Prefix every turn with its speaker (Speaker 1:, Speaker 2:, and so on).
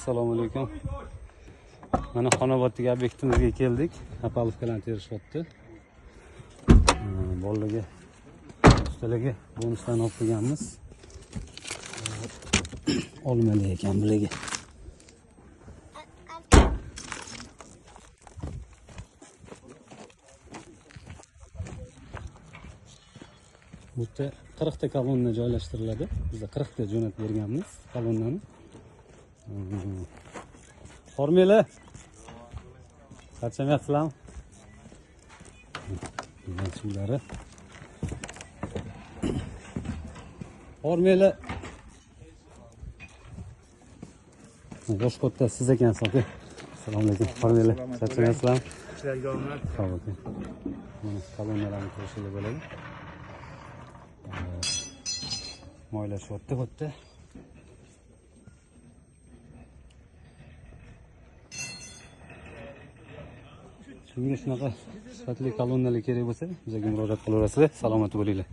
Speaker 1: Assalomu alaykum. Mana Xonoboddagi obyektimizga keldik. Apalovkalarni terishyapti. Bolalarga ustalarga bonuslarni olib kelganmiz. Olmali ekan bularga. Bu yerda 40 ta kolonna joylashtiriladi. Biz 40 ta jo'natib berganmiz kolonnani. Hormanglar. Qachon suvlari. Hormanglar. Boshqotda siz ekansiz aka. Assalomu alaykum. Hormanglar. Qachon
Speaker 2: Sizlarga omad.
Speaker 1: Sog' bo'ling. Mana kolonnalarni ko'rishinglar bo'ladi. Moylashyapti bu yerda. Kimga shunaqa sifatli kolonnalar kerak bo'lsa, bizga murojaat qilaverasizlar. Salomat bo'linglar.